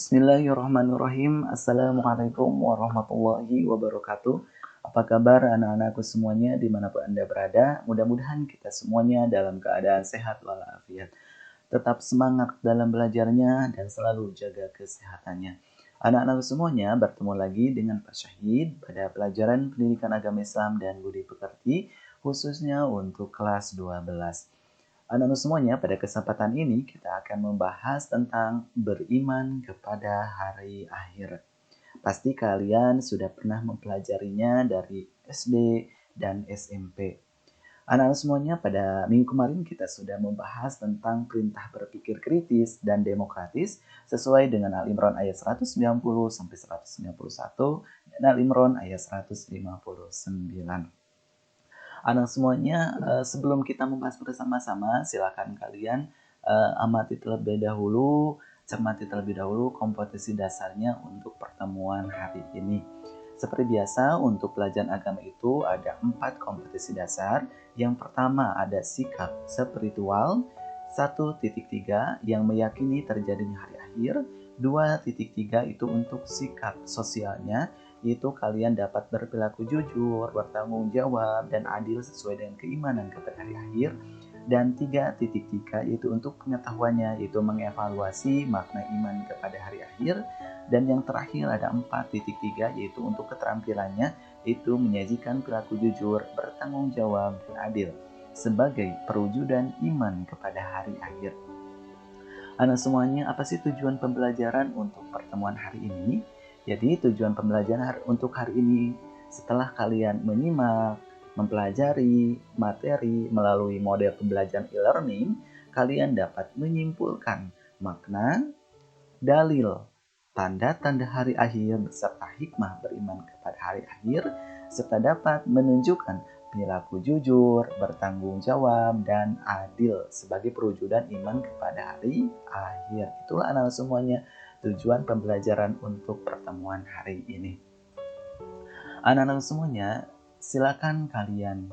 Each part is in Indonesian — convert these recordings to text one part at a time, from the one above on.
Bismillahirrahmanirrahim. Assalamualaikum warahmatullahi wabarakatuh. Apa kabar anak-anakku semuanya dimanapun Anda berada? Mudah-mudahan kita semuanya dalam keadaan sehat walafiat. Tetap semangat dalam belajarnya dan selalu jaga kesehatannya. Anak-anakku semuanya bertemu lagi dengan Pak Syahid pada pelajaran pendidikan agama Islam dan budi pekerti khususnya untuk kelas 12. Anak-anak semuanya, pada kesempatan ini kita akan membahas tentang beriman kepada hari akhir. Pasti kalian sudah pernah mempelajarinya dari SD dan SMP. Anak-anak semuanya, pada minggu kemarin kita sudah membahas tentang perintah berpikir kritis dan demokratis sesuai dengan Al-Imran ayat 190 sampai 191 dan Al-Imran ayat 159. Anak semuanya, sebelum kita membahas bersama-sama, silakan kalian amati terlebih dahulu, cermati terlebih dahulu kompetensi dasarnya untuk pertemuan hari ini. Seperti biasa, untuk pelajaran agama itu ada 4 kompetensi dasar. Yang pertama ada sikap spiritual, 1.3 yang meyakini terjadinya hari akhir, 2.3 itu untuk sikap sosialnya, yaitu kalian dapat berperilaku jujur, bertanggung jawab, dan adil sesuai dengan keimanan kepada hari akhir. Dan 3.3 yaitu untuk pengetahuannya, yaitu mengevaluasi makna iman kepada hari akhir. Dan yang terakhir ada 4.3 yaitu untuk keterampilannya, yaitu menyajikan perilaku jujur, bertanggung jawab, dan adil sebagai perwujudan iman kepada hari akhir. Anak semuanya, apa sih tujuan pembelajaran untuk pertemuan hari ini? Jadi tujuan pembelajaran untuk hari ini, setelah kalian menyimak, mempelajari materi melalui model pembelajaran e-learning, kalian dapat menyimpulkan makna, dalil, tanda-tanda hari akhir, beserta hikmah beriman kepada hari akhir, serta dapat menunjukkan perilaku jujur, bertanggung jawab, dan adil sebagai perwujudan iman kepada hari akhir. Itulah anak semuanya tujuan pembelajaran untuk pertemuan hari ini. Anak-anak semuanya, silakan kalian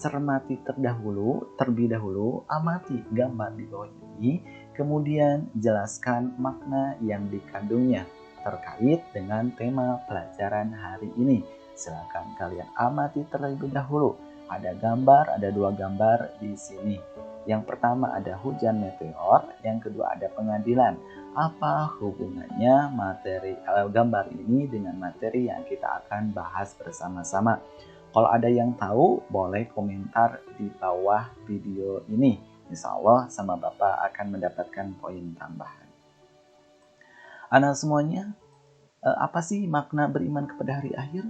cermati terlebih dahulu, amati gambar di bawah ini, kemudian jelaskan makna yang dikandungnya terkait dengan tema pelajaran hari ini. Silakan kalian amati terlebih dahulu. Ada gambar, ada 2 gambar di sini. Yang pertama ada hujan meteor, yang kedua ada pengadilan. Apa hubungannya gambar ini dengan materi yang kita akan bahas bersama-sama? Kalau ada yang tahu, boleh komentar di bawah video ini. Insya Allah sama Bapak akan mendapatkan poin tambahan. Anak semuanya, apa sih makna beriman kepada hari akhir?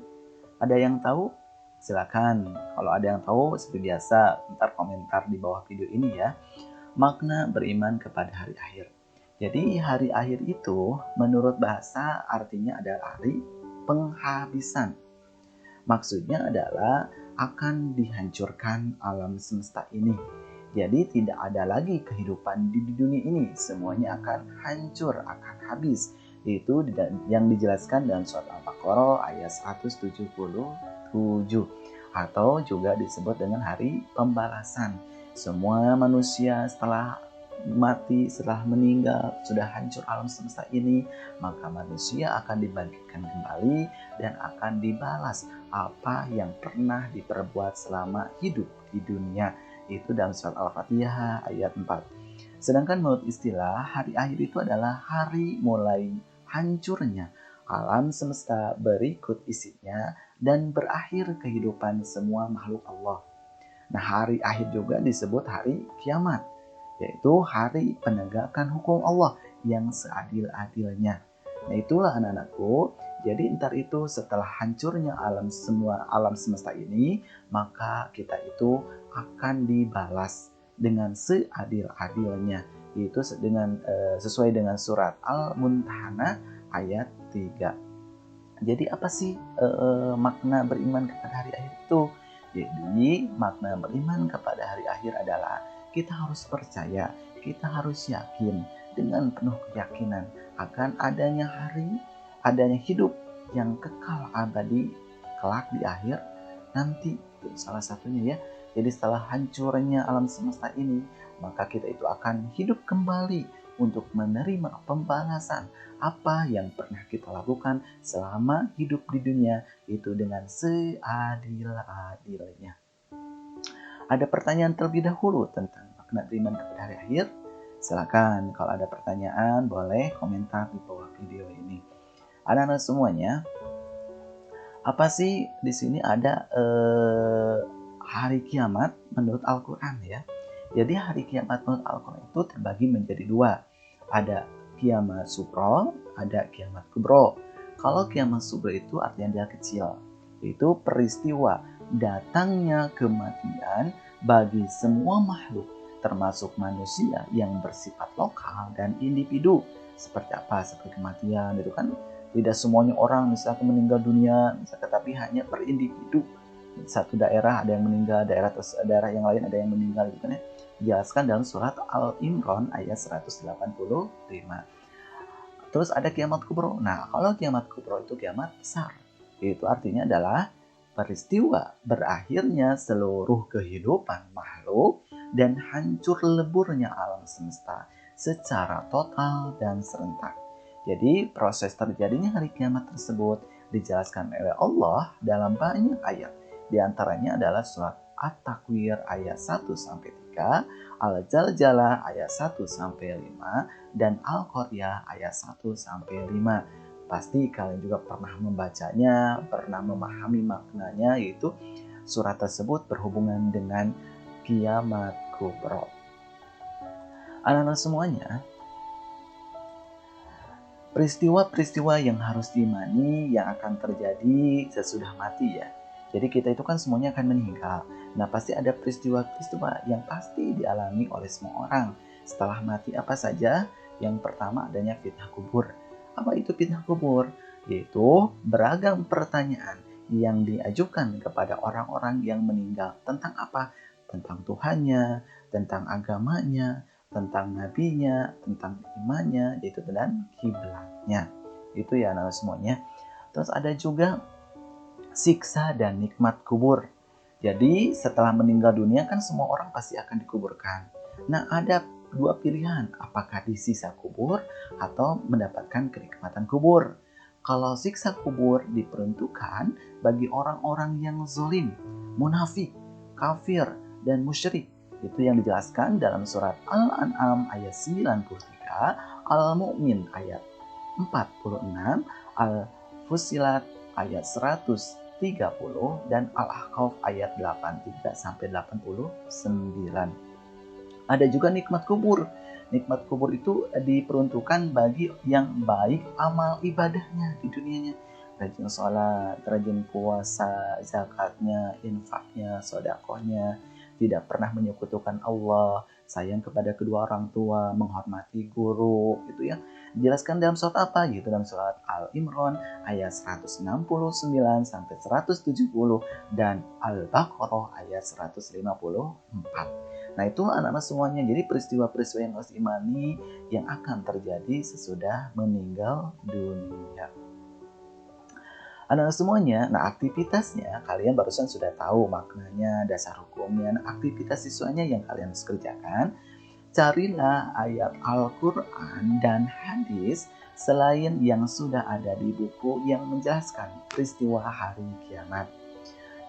Ada yang tahu? Silakan. Kalau ada yang tahu, seperti biasa, ntar komentar di bawah video ini ya. Makna beriman kepada hari akhir. Jadi hari akhir itu menurut bahasa artinya adalah hari penghabisan. Maksudnya adalah akan dihancurkan alam semesta ini. Jadi tidak ada lagi kehidupan di dunia ini. Semuanya akan hancur, akan habis. Itu yang dijelaskan dalam surat Al-Baqarah ayat 177. Atau juga disebut dengan hari pembalasan. Semua manusia setelah mati, setelah meninggal, sudah hancur alam semesta ini, maka manusia akan dibangkitkan kembali dan akan dibalas apa yang pernah diperbuat selama hidup di dunia. Itu dalam surat Al-Fatihah ayat 4. Sedangkan menurut istilah, hari akhir itu adalah hari mulai hancurnya alam semesta berikut isinya dan berakhir kehidupan semua makhluk Allah. Nah, hari akhir juga disebut hari kiamat, yaitu hari penegakan hukum Allah yang seadil-adilnya. Nah, itulah anak-anakku. Jadi ntar itu setelah hancurnya alam semesta ini, maka kita itu akan dibalas dengan seadil-adilnya. Itu sesuai dengan surat Al-Mumtahanah ayat 3. Jadi apa sih makna beriman kepada hari akhir itu? Jadi makna beriman kepada hari akhir adalah kita harus percaya, kita harus yakin dengan penuh keyakinan akan adanya hidup yang kekal abadi kelak di akhir nanti. Itu salah satunya ya. Jadi setelah hancurnya alam semesta ini, maka kita itu akan hidup kembali untuk menerima pembalasan apa yang pernah kita lakukan selama hidup di dunia itu dengan seadil-adilnya. Ada pertanyaan terlebih dahulu tentang makna beriman kepada hari akhir? Silakan kalau ada pertanyaan boleh komentar di bawah video ini. Anak-anak semuanya, apa sih di sini ada hari kiamat menurut Al-Quran ya? Jadi hari kiamat menurut Al-Quran itu terbagi menjadi dua. Ada kiamat sugro, ada kiamat kubro. Kalau kiamat sugro itu artinya dia kecil. Itu peristiwa datangnya kematian bagi semua makhluk, termasuk manusia yang bersifat lokal dan individu. Seperti apa? Seperti kematian itu kan tidak semuanya orang misalkan meninggal dunia, misalkan, tapi hanya per individu. Satu daerah ada yang meninggal, daerah yang lain ada yang meninggal gitu kan ya. Dijelaskan dalam surat Al-Imran ayat 185. Terus ada kiamat kubro. Nah, kalau kiamat kubro itu kiamat besar. Itu artinya adalah peristiwa berakhirnya seluruh kehidupan makhluk dan hancur leburnya alam semesta secara total dan serentak. Jadi proses terjadinya hari kiamat tersebut dijelaskan oleh Allah dalam banyak ayat. Di antaranya adalah surat At-Takwir ayat 1-3, Al-Zalzalah ayat 1-5, dan Al-Qaryah ayat 1-5. Pasti kalian juga pernah membacanya, pernah memahami maknanya, yaitu surat tersebut berhubungan dengan kiamat kubro. Anak-anak semuanya, peristiwa-peristiwa yang harus diimani yang akan terjadi sesudah mati ya. Jadi kita itu kan semuanya akan meninggal. Nah pasti ada peristiwa-peristiwa yang pasti dialami oleh semua orang. Setelah mati apa saja? Yang pertama adanya fitnah kubur. Apa itu fitnah kubur? Yaitu beragam pertanyaan yang diajukan kepada orang-orang yang meninggal. Tentang apa? Tentang Tuhannya, tentang agamanya, tentang nabinya, tentang imannya, yaitu dan kiblatnya. Itu ya anak semuanya. Terus ada juga siksa dan nikmat kubur. Jadi setelah meninggal dunia kan semua orang pasti akan dikuburkan. Nah ada dua pilihan, apakah disiksa kubur atau mendapatkan kenikmatan kubur. Kalau siksa kubur diperuntukkan bagi orang-orang yang zalim, munafik, kafir, dan musyrik. Itu yang dijelaskan dalam surat Al-An'am ayat 93, Al-Mu'min ayat 46, Al-Fussilat ayat 130, dan Al-Ahqaf ayat 83-89. Ada juga nikmat kubur. Nikmat kubur itu diperuntukkan bagi yang baik amal ibadahnya di dunianya. Rajin sholat, rajin puasa, zakatnya, infaknya, sodakohnya, tidak pernah menyekutukan Allah, sayang kepada kedua orang tua, menghormati guru, gitu ya. Dijelaskan dalam surat apa? Gitu dalam surat Al-Imran ayat 169-170 dan Al-Baqarah ayat 154. Nah itu anak-anak semuanya, jadi peristiwa-peristiwa yang harus diimani yang akan terjadi sesudah meninggal dunia. Anak-anak semuanya, nah aktivitasnya kalian barusan sudah tahu maknanya, dasar hukumnya. Nah, aktivitas siswanya yang kalian harus kerjakan, carilah ayat Al-Quran dan hadis selain yang sudah ada di buku yang menjelaskan peristiwa hari kiamat.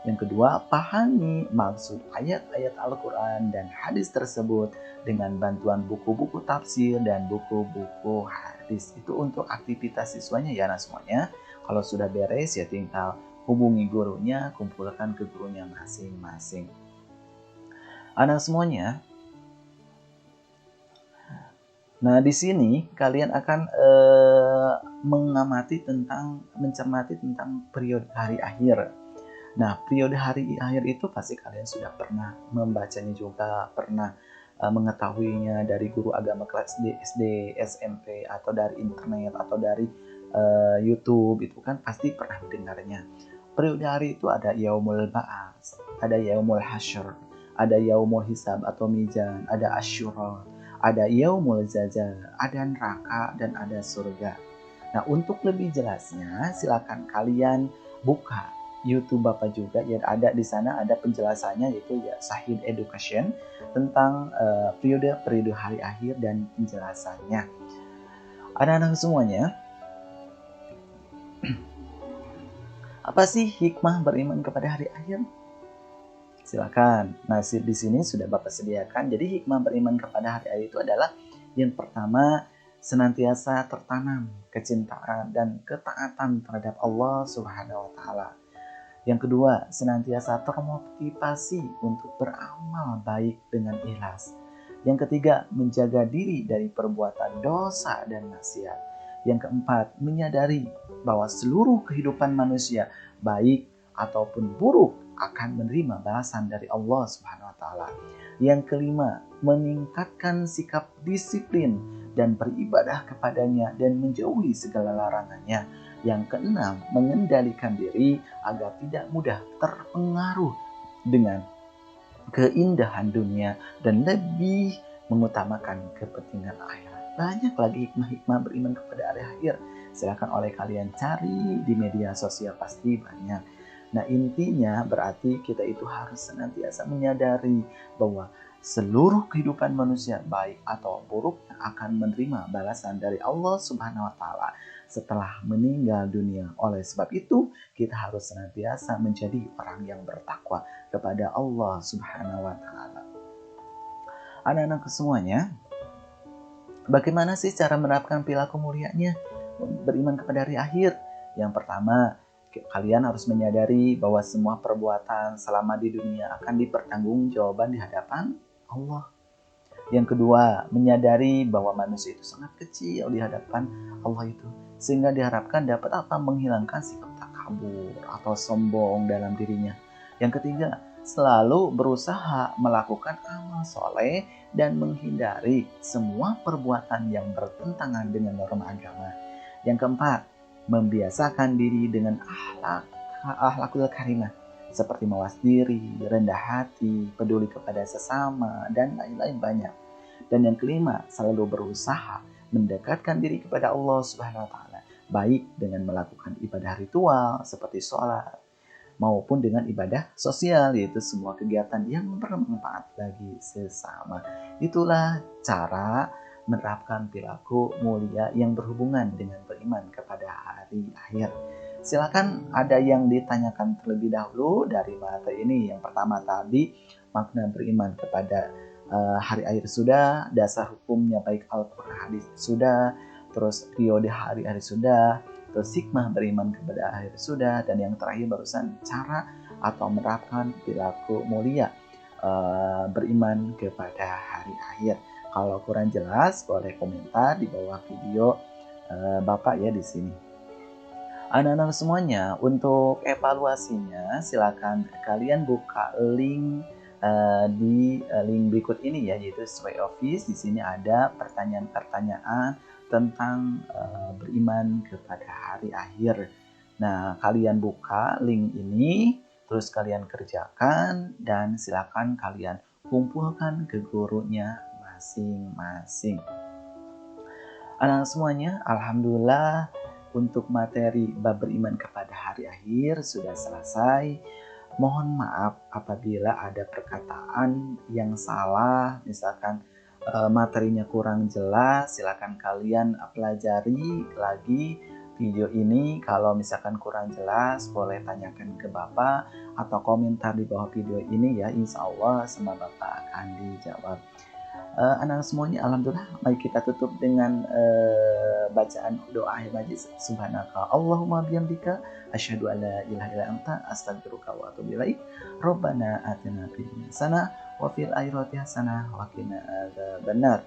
Yang kedua, pahami maksud ayat-ayat Al-Quran dan hadis tersebut dengan bantuan buku-buku tafsir dan buku-buku hadis. Itu untuk aktivitas siswanya ya anak semuanya. Kalau sudah beres ya tinggal hubungi gurunya, kumpulkan ke gurunya masing-masing. Anak semuanya, nah di sini kalian akan mencermati tentang periode hari akhir. Nah periode hari akhir itu pasti kalian sudah pernah membacanya juga, pernah mengetahuinya dari guru agama kelas SD, SMP, atau dari internet, atau dari YouTube, itu kan pasti pernah mendengarnya. Periode hari itu ada Yaumul Ba'ats, ada Yaumul Hasyr, ada Yaumul Hisab atau Mizan, ada Asyura, ada Yaumul Zalzal, ada neraka, dan ada surga. Nah untuk lebih jelasnya silakan kalian buka YouTube Bapak juga ya, ada di sana ada penjelasannya, yaitu ya Shahid Education tentang periode hari akhir dan penjelasannya. Anak-anak semuanya, apa sih hikmah beriman kepada hari akhir? Silakan. Nah, di sini sudah Bapak sediakan. Jadi hikmah beriman kepada hari akhir itu adalah yang pertama, senantiasa tertanam kecintaan dan ketaatan terhadap Allah Subhanahu wa taala. Yang kedua, senantiasa termotivasi untuk beramal baik dengan ikhlas. Yang ketiga, menjaga diri dari perbuatan dosa dan maksiat. Yang keempat, menyadari bahwa seluruh kehidupan manusia, baik ataupun buruk, akan menerima balasan dari Allah Subhanahu wa taala. Yang kelima, meningkatkan sikap disiplin dan beribadah kepadanya dan menjauhi segala larangannya. Yang keenam, mengendalikan diri agar tidak mudah terpengaruh dengan keindahan dunia dan lebih mengutamakan kepentingan akhirat. Banyak lagi hikmah-hikmah beriman kepada hari akhir. Silakan oleh kalian cari di media sosial, pasti banyak. Nah, intinya berarti kita itu harus senantiasa menyadari bahwa seluruh kehidupan manusia, baik atau buruk, akan menerima balasan dari Allah Subhanahu wa taala setelah meninggal dunia. Oleh sebab itu, kita harus senantiasa menjadi orang yang bertakwa kepada Allah Subhanahu wa taala. Anak-anak semuanya, bagaimana sih cara menerapkan perilaku mulianya beriman kepada hari akhir? Yang pertama, kalian harus menyadari bahwa semua perbuatan selama di dunia akan dipertanggungjawabkan di hadapan Allah. Yang kedua, menyadari bahwa manusia itu sangat kecil di hadapan Allah itu, sehingga diharapkan dapat menghilangkan sikap takabur atau sombong dalam dirinya. Yang ketiga, selalu berusaha melakukan amal soleh dan menghindari semua perbuatan yang bertentangan dengan norma agama. Yang keempat, membiasakan diri dengan akhlakul karimah, seperti mawas diri, rendah hati, peduli kepada sesama, dan lain-lain banyak. Dan yang kelima, selalu berusaha mendekatkan diri kepada Allah Subhanahu wa taala, baik dengan melakukan ibadah ritual seperti sholat maupun dengan ibadah sosial, yaitu semua kegiatan yang bermanfaat bagi sesama. Itulah cara menerapkan perilaku mulia yang berhubungan dengan beriman kepada hari akhir. Silakan ada yang ditanyakan terlebih dahulu dari materi ini. Yang pertama tadi, makna beriman kepada hari akhir sudah, dasar hukumnya baik Al-Quran hadis sudah, terus periode hari akhir sudah, terus hikmah beriman kepada akhir sudah, dan yang terakhir barusan cara atau menerapkan perilaku mulia beriman kepada hari akhir. Kalau kurang jelas boleh komentar di bawah video Bapak ya di sini. Anak-anak semuanya, untuk evaluasinya silakan kalian buka link di link berikut ini ya, yaitu Sway Office. Di sini ada pertanyaan-pertanyaan tentang beriman kepada hari akhir. Nah, kalian buka link ini, terus kalian kerjakan, dan silakan kalian kumpulkan ke gurunya masing-masing. Anak semuanya, alhamdulillah untuk materi bab beriman kepada hari akhir sudah selesai. Mohon maaf apabila ada perkataan yang salah, misalkan materinya kurang jelas, silakan kalian pelajari lagi video ini. Kalau misalkan kurang jelas, boleh tanyakan ke Bapak atau komentar di bawah video ini ya. Insya Allah sama Bapak akan dijawab. Anak semuanya, alhamdulillah, mari kita tutup dengan bacaan doa akhir majlis. Subhanaka Allahumma bihamdika asyhadu an la ilaha illa anta astaghfiruka wa atubu ilaik. Rabbana atina fid dunya hasanah wa fil akhirati hasanah wa qina adzabannar.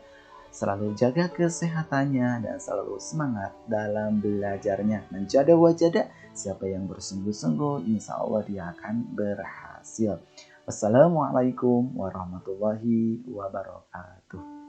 Selalu jaga kesehatannya dan selalu semangat dalam belajarnya. Menjada wajada, siapa yang bersungguh-sungguh insya Allah dia akan berhasil. Wassalamualaikum warahmatullahi wabarakatuh.